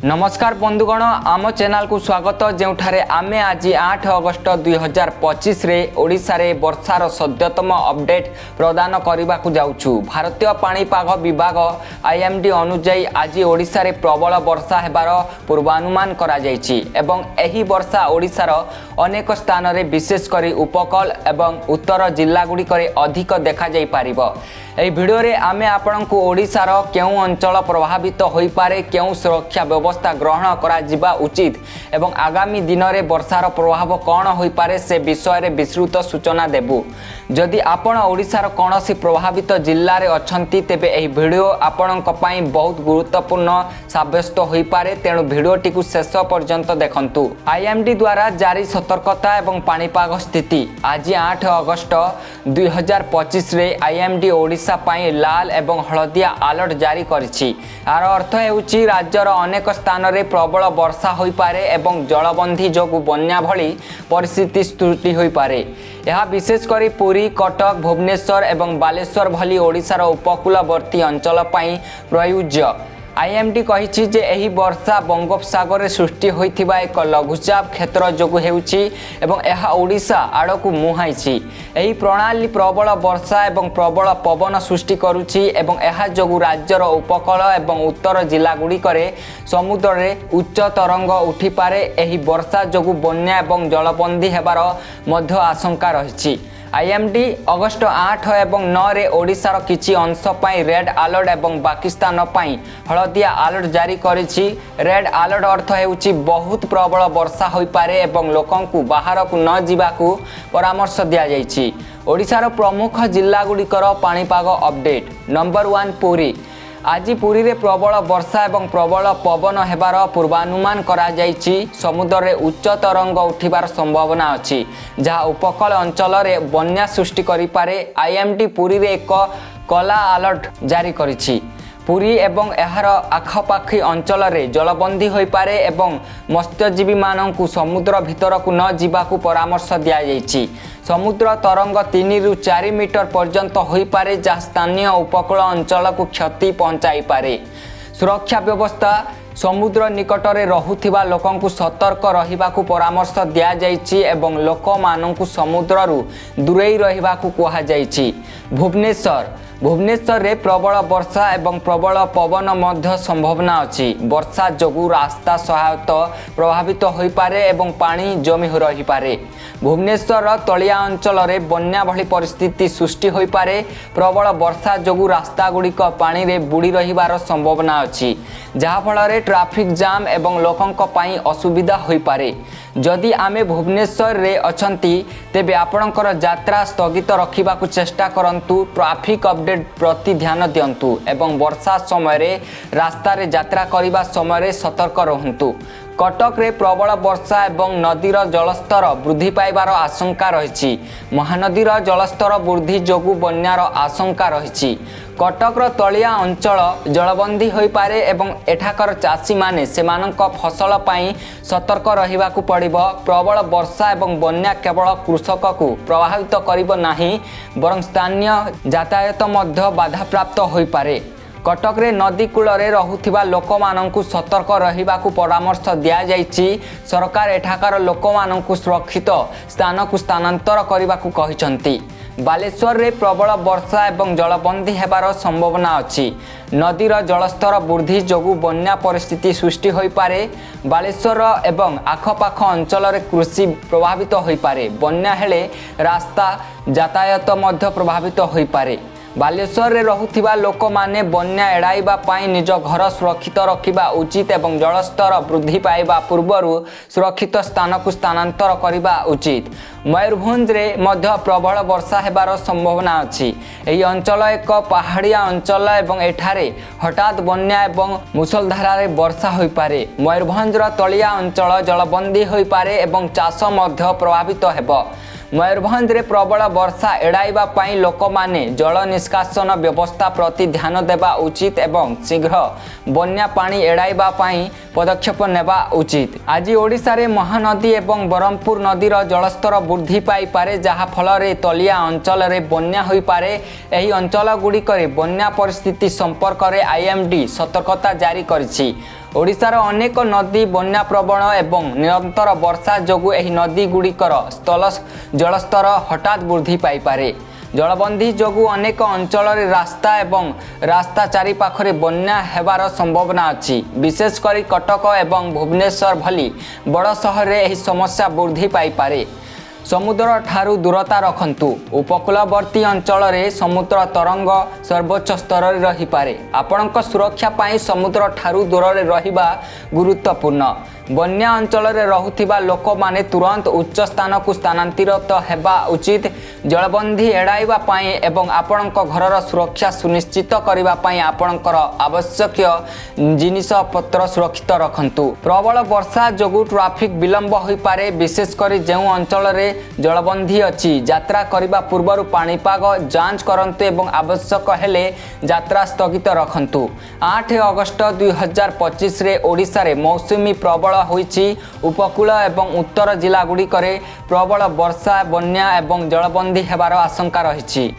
नमस्कार बंधुगण आम चैनल को स्वागत जोठारे आमे आज 8 अगस्त 2025 रे ओडिशा रे वर्षार सद्यतम अपडेट प्रदान करने को जाऊँ। भारतीय पाणीपाग विभाग आईएमडी अनुजाई आज ओडिशा रे प्रबल वर्षा हेबार पूर्वानुमान करा जायछि एवं एही वर्षा ओडिशार अनेक स्थान रे विशेषकर उपकूल एवं उत्तर जिला गुड़िक अधिक देखा जाय पारिबो। एही भिडियो रे आमे आपनकु ओडिशार केउ अंचल प्रभावित होई पारे केउ सुरक्षा व्यवस्था ग्रहण करा जिबा उचित एवं आगामी दिन में वर्षार प्रभाव कौन हो पारे से विषय में विस्तृत सूचना देबू। जदि आपण ओडिशार कौनसी प्रभावित जिल्ला रे अछंती तेबे एही वीडियो आपणक पई बहुत गुरुत्वपूर्ण साब्यस्त होई पारे, तेणु वीडियोटी को शेष पर्यंत देखंतु। आईएमडी द्वारा जारी सतर्कता एवं पाणीपाग स्थिति आज 8 अगस्त 2025 रे आईएमडी ओडिशा पई लाल एवं हलदिया अलर्ट जारी करिछि। यार अर्थ हेउछि राज्यर अनेक स्थान रे प्रबल वर्षा होई पारे एवं जलबंधी जोगु बन्या भली परिस्थिति सृष्टि होई पारे। यह विशेषकर पुरी, कटक, भुवनेश्वर एवं बालेश्वर भली ओडिशार उपकूलवर्ती अंचल पई प्रयोज्य। आईएमडी कहिछि जे एही वर्षा बंगोपसागर सृष्टि होइथिबा एक लघुचाप क्षेत्र जोगु हेउछि एवं एहा ओडिशा आड़कु मुहाइछि। एही प्रणाली प्रबल वर्षा एवं प्रबल पवन सृष्टि करुछि एवं एहा जोगु राज्यर उपकूल एवं उत्तर जिला गुड़िकरे समुद्र रे उच्च तरंग उठी पारे। एही वर्षा जोगु बन्या एवं जलबंदी हेबार मध्य आशंका रहिछि। आईएमडी अगस्त 8 एवं 9 रे ओडिशार किछि अंश पई रेड अलर्ट एवं बाकी स्थान पई हलदिया अलर्ट जारी करिछि। रेड अलर्ट अर्थ हेउछि बहुत प्रबल वर्षा होई पारे एवं लोकंकु बाहर को न जिबाकू परामर्श दिया जायछि। ओडिशार प्रमुख जिल्ला गुड़िकर पाणीपाग अपडेट। नंबर 1 पुरी। आज पुरी रे प्रबल वर्षा एवं प्रबल पवन हेबार पूर्वानुमान करा जायछि। समुद्र रे उच्च तरंग उठिबार संभावना अछि जहाँ उपकूल अंचल रे बन्या सृष्टि करि पारे। आईएमडी पुरी रे एक कला अलर्ट जारी करिछि। पुरी एवं एहार आखपाखी अंचल रे जलबंदी होई पारे एवं मत्स्यजीवी माननकु समुद्र भितर को न जिबाकू परामर्श दिया जायछि। समुद्र तरंग 3 रु 4 मीटर पर्यंत होई पारे जहाँ स्थानीय उपकूल अंचल को क्षति पहुंचाई पारे। सुरक्षा व्यवस्था समुद्र निकट में रहुथिबा लोकंकु सतर्क रहिबाकू परामर्श दिया जायछि एवं लोक माननकु समुद्र रु दूरेई रहिबाकू कहा जायछि। भुवनेश्वर रे प्रबल वर्षा एवं प्रबल पवन मध्य संभावना अछि। वर्षा जोगु रास्ता सहायत प्रभावित होई पारे एवं पानी जमी हो रही पारे। भुवनेश्वर तलिया अंचल रे बन्या भली परिस्थिति सृष्टि होई पारे। प्रबल वर्षा जोगु रास्ता गुड़िक पानी रे बुड़ी रहिबार संभावना अछि जहा फल रे ट्रैफिक जाम एवं लोकंक पई असुविधा होई पारे। जदि आमे भुवनेश्वर रे अछंती तेबे आपणकर यात्रा स्थगित रखिबाकू चेष्टा करंतु। ट्रैफिक अपडेट प्रति ध्यान दियंतु एवं वर्षा समय रे रास्ता रे यात्रा करिबा समय रे सतर्क रहंतु। कटक रे प्रबल वर्षा एवं नदीर जलस्तर वृद्धि पाइबार आशंका रहिछि। महानदीर जलस्तर वृद्धि जोगु बन्यार आशंका रहिछि। कटकर तलिया अंचल जलबंदी होई पारे एवं एठाकर चाषी माने सेमानक फसल पाई सतर्क रहिबाकू पड़िबो। प्रबल वर्षा एवं बन्या केवल कृषक को प्रभावित करिबो नाही बरं स्थानीय यातायात मध्य बाधा प्राप्त होई पारे। कटक रे नदी कूल रे रहुथिबा लोक माननकु सतर्क रहिबाकू परामर्श दिया जायछि। सरकार एठाकार लोक माननकु सुरक्षित स्थान को स्थानांतर करिबाकू कहिसंती। बालेश्वर रे प्रबल वर्षा एवं जलबंदी हेबार संभावना अछि। नदीर जलस्तर वृद्धि जोगु बन्या परिस्थिति सृष्टि होई पारे। बालेश्वर एवं आखपाख अंचल रे कृषि प्रभावित होई पारे। बन्या हेले रास्ता यातायात मध्य प्रभावित होई पारे। बालेश्वर रे रहुथिबा लोक माने बन्या एड़ाइबा पाई निज घर सुरक्षित रखिबा उचित एवं जलस्तर वृद्धि पाइबा पूर्वरु सुरक्षित स्थान को स्थानांतर करिबा उचित। मयूरभंज रे मध्य प्रबल वर्षा हेबार संभावना अछि। एही अंचल एक पहाड़िया अंचल एवं एठारे हठात बन्या एवं मुसलधारा रे वर्षा होई पारे। मयूरभंज रा तलिया अंचल जलबंदी होई पारे एवं चाष मध्य प्रभावित हेबो। मयूरभंज रे प्रबल वर्षा एड़ाइबा पाई लोक माने जल निष्कासन व्यवस्था प्रति ध्यान देबा उचित एवं शीघ्र बन्या पानी एड़ाइबा पाई पदक्षेप नेबा उचित। आज ओडिशा रे महानदी एवं ब्रह्मपुर नदीर जलस्तर वृद्धि पाई पारे जहा फल रे तलिया अंचल रे बन्या होई पारे। एही अंचल गुड़िक बन्या परिस्थिति संपर्क रे आईएमडी सतर्कता जारी करिछि। ओडिशार अनेक नदी बन्या प्रवण एवं निरंतर वर्षा जोगु एही नदी गुड़िकर जलस्तर हठात वृद्धि पाइपारे। जलबंधी जोगु अनेक अंचल रास्ता एवं रास्ता चारि पाखरे बन्या हेबार संभावना अछि। विशेषकर कटक एवं भुवनेश्वर भली बड़ सहर रे एही समस्या वृद्धि पाइपारे। समुद्र ठारू दूरता रखंतु। उपकूलवर्ती अंचल रे समुद्र तरंग सर्वोच्च स्तर रे रही पारे। आपणक सुरक्षा पाई समुद्र ठारू दूर रे रहिबा गुरुत्वपूर्ण। बन्या अंचल रे रहुथिबा लोक माने तुरंत उच्च स्थान को स्थानांतरित हेबा उचित। जलबंधी एड़ाइबा पाई एवं आपणक घरर सुरक्षा सुनिश्चित करिबा पाई आपणकर आवश्यक जिनिस पत्र सुरक्षित रखंतु। प्रबल वर्षा जोगु ट्रैफिक विलंब होई पारे। विशेषकर जेउ अंचल रे जलबंधी अछि यात्रा करिबा पूर्वरु पाणीपाग जांच करंतु एवं आवश्यक हेले यात्रा स्थगित रखंतु। 8 अगस्त 2025 रे ओडिसा रे मौसुमी प्रबल होईछि। उपकूल एवं उत्तर जिला गुड़िकरे प्रबल वर्षा बन्या एवं जलबंधी हेबार आशंका रहिछि।